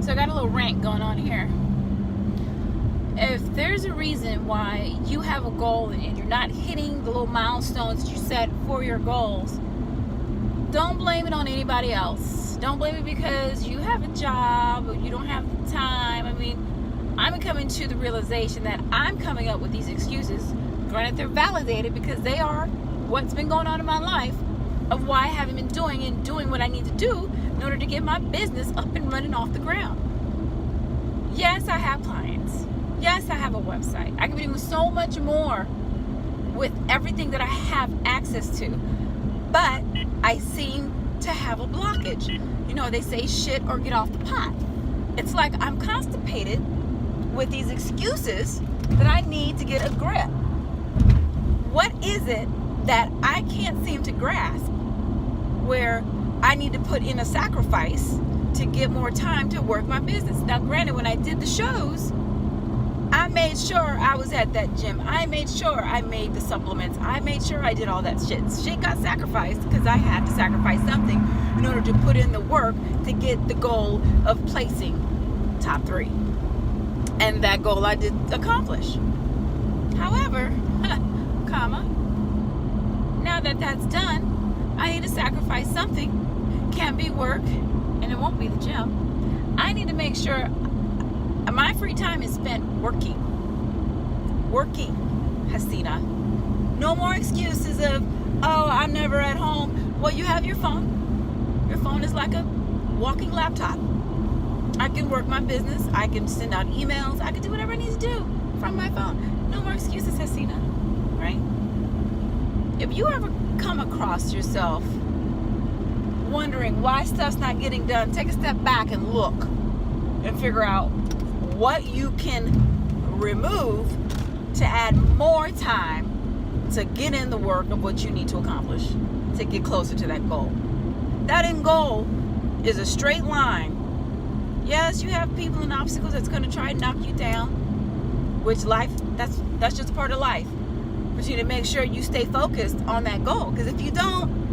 So I got a little rant going on here. If there's a reason why you have a goal and you're not hitting the little milestones that you set for your goals, don't blame it on anybody else. Don't blame it because you have a job or you don't have the time. I mean, I'm coming to the realization that I'm coming up with these excuses. Granted, they're validated because they are what's been going on in my life of why I haven't been doing what I need to do in order to get my business up and running off the ground. Yes, I have clients. Yes, I have a website. I can be doing so much more with everything that I have access to. But I seem to have a blockage. You know, they say shit or get off the pot. It's like I'm constipated with these excuses that I need to get a grip. What is it that I can't seem to grasp where I need to put in a sacrifice to get more time to work my business? Now, granted, when I did the shows, I made sure I was at that gym. I made sure I made the supplements. I made sure I did all that shit. Shit got sacrificed because I had to sacrifice something in order to put in the work to get the goal of placing top 3. And that goal I did accomplish. However, now that that's done, I need to sacrifice something. Can't be work, and it won't be the gym. I need to make sure my free time is spent working, Hasina. No more excuses of, oh, I'm never at home. Well, you have your phone. Your phone is like a walking laptop. I can work my business. I can send out emails. I can do whatever I need to do from my phone. No more excuses, Hasina, right? If you ever come across yourself wondering why stuff's not getting done, take a step back and look and figure out what you can remove to add more time to get in the work of what you need to accomplish to get closer to that goal. That end goal is a straight line. Yes, you have people and obstacles that's going to try and knock you down, which life, that's just part of life. But you need to make sure you stay focused on that goal, because if you don't,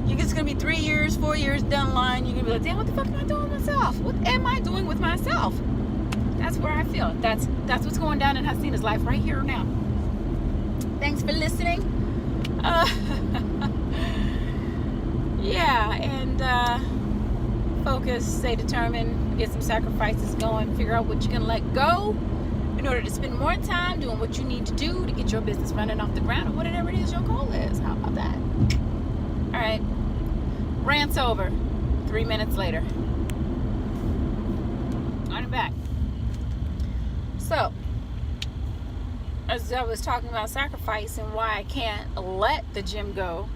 you're just going to be 3 years, 4 years down the line, you're going to be like, damn, what the fuck am I doing with myself? What am I doing with myself? That's where I feel. That's what's going down in Hasina's life right here now. Thanks for listening. Yeah, and focus, stay determined, get some sacrifices going, figure out what you're going to let go in order to spend more time doing what you need to do to get your business running off the ground, or whatever it is your goal is. How about that? All right. Rant's over. 3 minutes later. I'm back. So, as I was talking about sacrifice and why I can't let the gym go,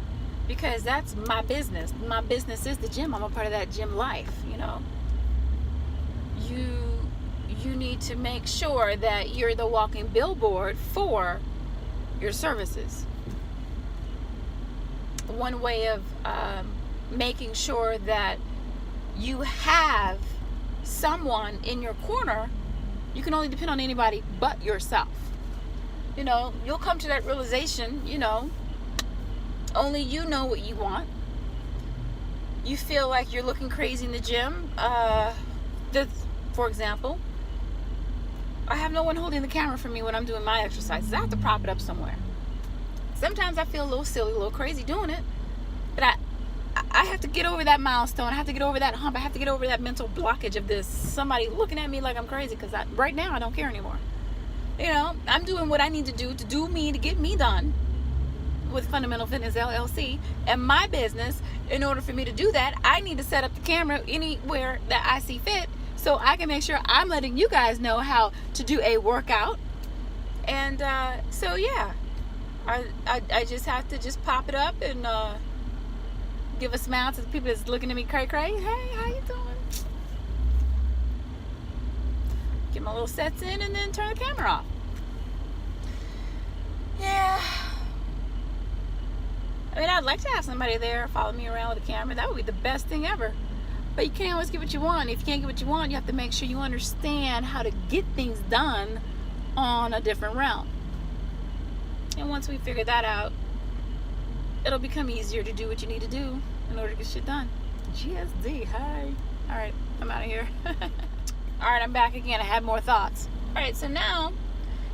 because that's my business. My business is the gym. I'm a part of that gym life, you know. You need to make sure that you're the walking billboard for your services. One way of making sure that you have someone in your corner, you can only depend on anybody but yourself. You know, you'll come to that realization, you know, only you know what you want. You feel like you're looking crazy in the gym. For example, I have no one holding the camera for me when I'm doing my exercises. I have to prop it up somewhere. Sometimes I feel a little silly, a little crazy doing it, but I have to get over that milestone. I have to get over that hump. I have to get over that mental blockage of this somebody looking at me like I'm crazy, because right now I don't care anymore. You know, I'm doing what I need to do me, to get me done with Fundamental Fitness LLC and my business. In order for me to do that, I need to set up the camera anywhere that I see fit, so I can make sure I'm letting you guys know how to do a workout. And so yeah, I just have to just pop it up and give a smile to the people that's looking at me cray. Hey, how you doing? Get my little sets in and then turn the camera off. Yeah. I mean, I'd like to have somebody there follow me around with a camera. That would be the best thing ever. But you can't always get what you want. If you can't get what you want, you have to make sure you understand how to get things done on a different realm. And once we figure that out, it'll become easier to do what you need to do in order to get shit done. GSD, hi. All right, I'm out of here. All right, I'm back again. I had more thoughts. All right, so now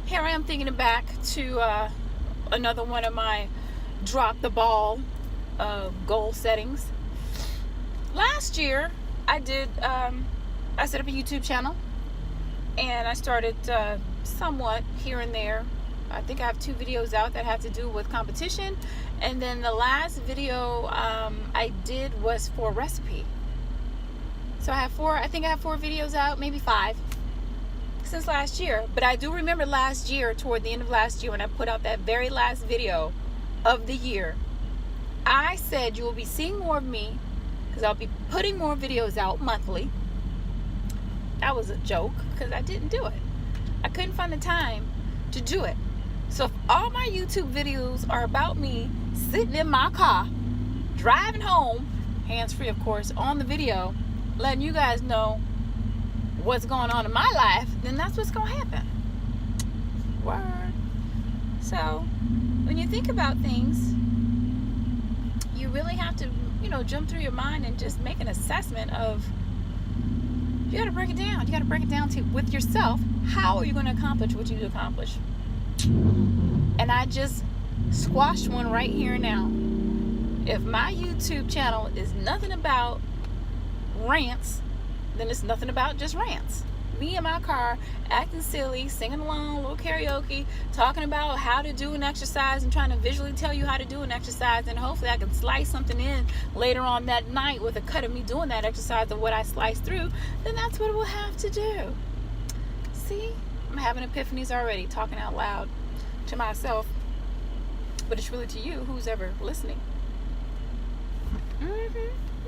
here I am thinking back to another one of my drop the ball goal settings. Last year, I set up a YouTube channel, and I started somewhat here and there. I think I have 2 videos out that have to do with competition, and then the last video I did was for recipe. So I think I have 4 videos out, maybe 5 since last year. But I do remember last year, toward the end of last year, when I put out that very last video of the year, I said you will be seeing more of me because I'll be putting more videos out monthly. That was a joke because I didn't do it. I couldn't find the time to do it. So if all my YouTube videos are about me sitting in my car, driving home, hands-free of course, on the video, letting you guys know what's going on in my life, then that's what's going to happen. Word. So when you think about things, you really have to, jump through your mind and just make an assessment of, you got to break it down. You got to break it down with yourself. How are you going to accomplish what you need to accomplish? And I just squashed one right here and now. If my YouTube channel is nothing about rants, then it's nothing about just rants. Me in my car acting silly, singing along, a little karaoke, talking about how to do an exercise and trying to visually tell you how to do an exercise, and hopefully I can slice something in later on that night with a cut of me doing that exercise of what I sliced through, then that's what we'll have to do. See? I'm having epiphanies already, talking out loud to myself, but it's really to you, who's ever listening.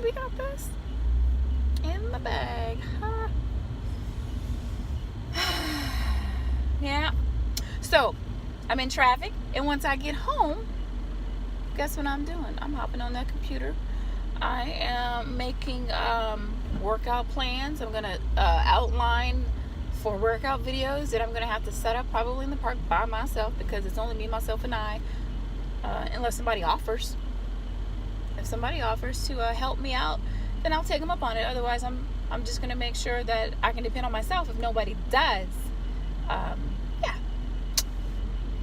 We got this in the bag, huh? Yeah. So I'm in traffic, and once I get home, guess what I'm doing? I'm hopping on that computer. I am making workout plans. I'm gonna outline for workout videos that I'm gonna have to set up probably in the park by myself, because it's only me, myself, and I, unless somebody offers. If somebody offers to help me out, then I'll take them up on it. Otherwise, I'm just gonna make sure that I can depend on myself if nobody does. Yeah.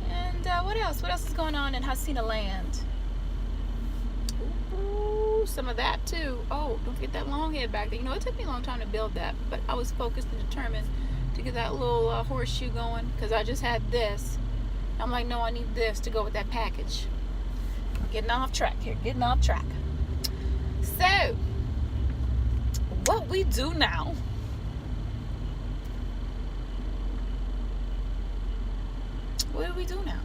And what else? What else is going on in Hasina Land? Ooh, some of that too. Oh, don't forget that long head back there. It took me a long time to build that, but I was focused and determined to get that little horseshoe going, because I just had this. I'm like, no, I need this to go with that package. I'm getting off track here. Getting off track. So, what we do now? What do we do now?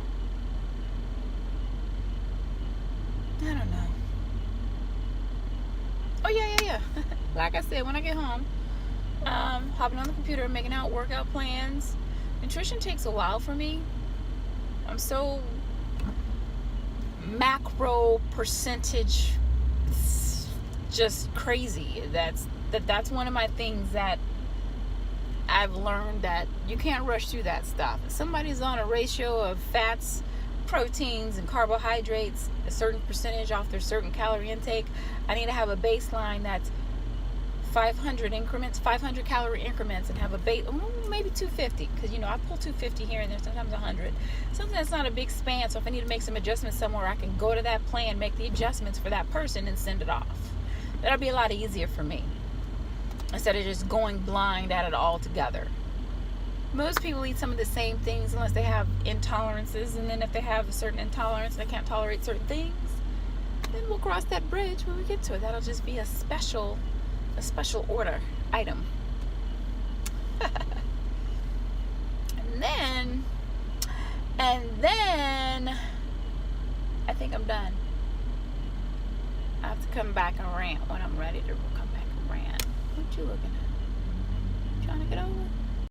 I don't know. Oh, yeah. Like I said, when I get home, hopping on the computer, making out workout plans. Nutrition takes a while for me. I'm so macro percentage just crazy. That's one of my things that I've learned, that you can't rush through that stuff. If somebody's on a ratio of fats, proteins, and carbohydrates, a certain percentage off their certain calorie intake, I need to have a baseline that's 500 calorie increments, and have a base, maybe 250, because I pull 250 here and there, sometimes 100. Something that's not a big span, so if I need to make some adjustments somewhere, I can go to that plan, make the adjustments for that person, and send it off. That'll be a lot easier for me, instead of just going blind at it all together. Most people eat some of the same things unless they have intolerances, and then if they have a certain intolerance and they can't tolerate certain things, then we'll cross that bridge when we get to it. That'll just be a special order item. and then I think I'm done. I have to come back and rant when I'm ready to come back and rant. What you looking at? Trying to get over?